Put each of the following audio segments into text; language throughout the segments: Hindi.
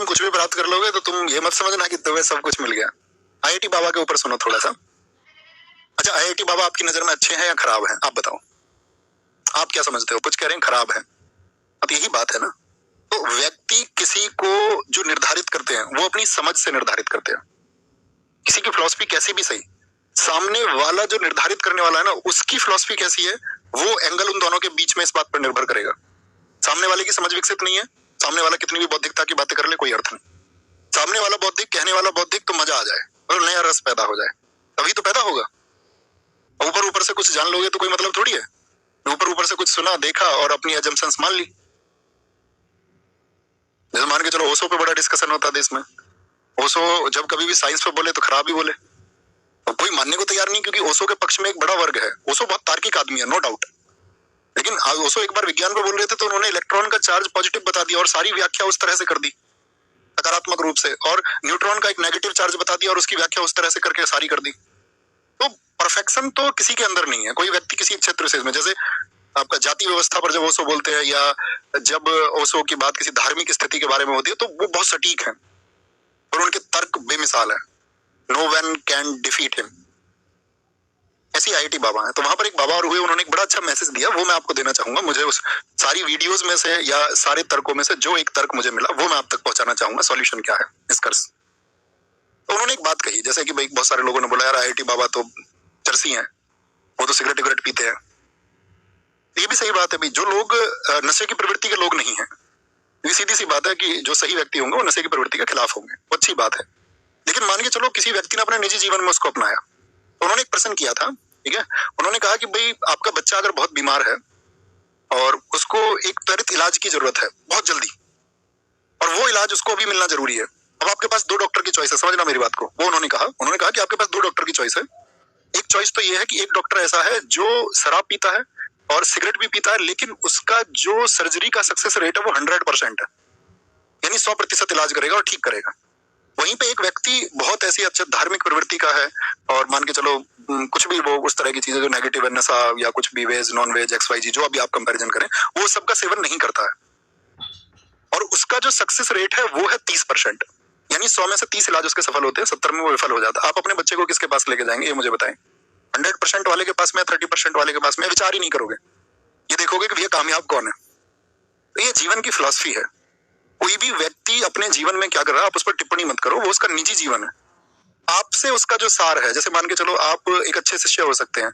तुम कुछ भी प्राप्त कर लोगे तो तुम ये मत समझना कि तुम्हें सब कुछ मिल गया। आईआईटी बाबा के ऊपर सुनो थोड़ा सा। अच्छा, आईआईटी बाबा आपकी नजर में अच्छे हैं या खराब हैं? आप बताओ, आप क्या समझते हो? कुछ कह रहे हैं खराब है। अब यही बात है ना, तो व्यक्ति किसी को जो निर्धारित करते हैं वो अपनी समझ से निर्धारित करते हैं। किसी की फिलॉसफी कैसी भी सही, सामने वाला जो निर्धारित करने वाला है ना, उसकी फिलॉसफी कैसी है, वो एंगल उन दोनों के बीच में इस बात पर निर्भर करेगा। सामने वाले की समझ विकसित नहीं है, सामने वाला कितनी भी बौद्धिकता की बातें कर ले, कोई अर्थ नहीं। सामने वाला बौद्धिक, कहने वाला बौद्धिक, तो मजा आ जाए और नया रस पैदा हो जाए, तभी तो पैदा होगा। ऊपर ऊपर से कुछ जान लोगे तो कोई मतलब थोड़ी है। ऊपर ऊपर से कुछ सुना, देखा और अपनी एजम्पशंस मान ली। जैसे मान के चलो ओशो पे बड़ा डिस्कशन होता है देश में। ओशो जब कभी भी साइंस पे बोले तो खराब ही बोले, तो कोई मानने को तैयार नहीं, क्योंकि ओशो के पक्ष में एक बड़ा वर्ग है। ओशो बहुत तार्किक आदमी है, नो डाउट, लेकिन ओशो एक बार विज्ञान पे बोल रहे थे तो उन्होंने इलेक्ट्रॉन का चार्ज पॉजिटिव बता दिया और सारी व्याख्या उस तरह से कर दी सकारात्मक रूप से, और न्यूट्रॉन का एक नेगेटिव चार्ज बता दिया और उसकी व्याख्या उस तरह से करके सारी कर दी। तो परफेक्शन तो किसी के अंदर नहीं है। कोई व्यक्ति किसी क्षेत्र से, जैसे आपका जाति व्यवस्था पर जब ओशो बोलते हैं या जब ओशो की बात किसी धार्मिक स्थिति के बारे में होती है तो वो बहुत सटीक है और उनके तर्क बेमिसाल है। No one can defeat him. ऐसी आईआईटी बाबा है। तो वहां पर एक बाबा और हुए, उन्होंने एक बड़ा अच्छा मैसेज दिया, वो मैं आपको देना चाहूंगा। मुझे उस सारी वीडियोस में से या सारे तर्कों में से जो एक तर्क मुझे मिला वो मैं आप तक पहुंचाना चाहूंगा। सॉल्यूशन क्या है, निष्कर्ष। तो उन्होंने एक बात कही, जैसे कि भाई बहुत सारे लोगों ने बोला यार आईआईटी बाबा तो चरसी हैं, वो तो सिगरेट विगरेट पीते हैं। ये भी सही बात है भाई, जो लोग नशे की प्रवृत्ति के लोग नहीं है, ये सीधी सी बात है कि जो सही व्यक्ति होंगे वो नशे की प्रवृत्ति के खिलाफ होंगे, वो अच्छी बात है। लेकिन मान के चलो किसी व्यक्ति ने अपने निजी जीवन में उसको अपनाया, तो उन्होंने एक प्रश्न किया था, ठीक है। उन्होंने कहा कि भाई आपका बच्चा अगर बहुत बीमार है और उसको एक त्वरित इलाज की जरूरत है बहुत जल्दी, और वो इलाज उसको अभी मिलना जरूरी है। अब आपके पास दो डॉक्टर की चॉइस है, समझना मेरी बात को। वो उन्होंने कहा कि आपके पास दो डॉक्टर की चॉइस है। एक चॉइस तो ये है कि एक डॉक्टर ऐसा है जो शराब पीता है और सिगरेट भी पीता है, लेकिन उसका जो सर्जरी का सक्सेस रेट है वो 100% है, यानी 100% इलाज करेगा और ठीक करेगा। वहीं पे एक व्यक्ति बहुत ऐसी अच्छा धार्मिक प्रवृत्ति का है और मान के चलो कुछ भी वो उस तरह की चीजें जो नेगेटिव है, नशा या कुछ भी, वेज नॉन वेज XYZ जो अभी आप कंपैरिजन करें, वो सबका सेवन नहीं करता है और उसका जो सक्सेस रेट है वो है 30%, यानी 100 में से 30 इलाज उसके सफल होते हैं, 70 में वो विफल हो जाता है। आप अपने बच्चे को किसके पास लेके जाएंगे, ये मुझे बताएं। 100% वाले के पास में, 30% वाले के पास में, विचार ही नहीं करोगे, ये देखोगे कि भैया कामयाब कौन है। तो ये जीवन की फिलॉसफी है। कोई भी व्यक्ति अपने जीवन में क्या कर रहा है आप उस पर टिप्पणी मत करो, वो उसका निजी जीवन है। आपसे उसका जो सार है, जैसे मान के चलो आप एक अच्छे शिष्य हो सकते हैं,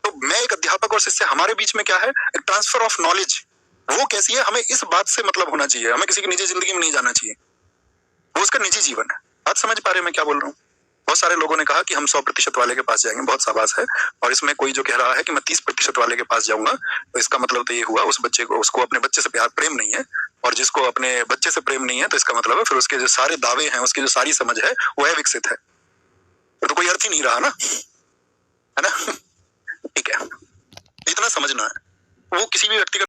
तो मैं एक अध्यापक और शिष्य, हमारे बीच में क्या है, एक ट्रांसफर ऑफ नॉलेज। वो कैसी है, हमें इस बात से मतलब होना चाहिए, हमें किसी की निजी जिंदगी में नहीं जाना चाहिए, वो उसका निजी जीवन है। बात समझ पा रहे हैं मैं क्या बोल रहा हूँ? बहुत सारे लोगों ने कहा कि हम 100% वाले के पास जाएंगे, बहुत शाबाश है। और इसमें कोई जो कह रहा है कि मैं 30% वाले के पास जाऊंगा, तो इसका मतलब तो ये हुआ उस बच्चे को, उसको अपने बच्चे से प्यार प्रेम नहीं है, और जिसको अपने बच्चे से प्रेम नहीं है तो इसका मतलब है फिर उसके जो सारे दावे हैं, उसकी जो सारी समझ है वो अविकसित है, तो कोई अर्थ ही नहीं रहा ना, है ना। ठीक है, इतना समझना है। वो किसी भी व्यक्ति का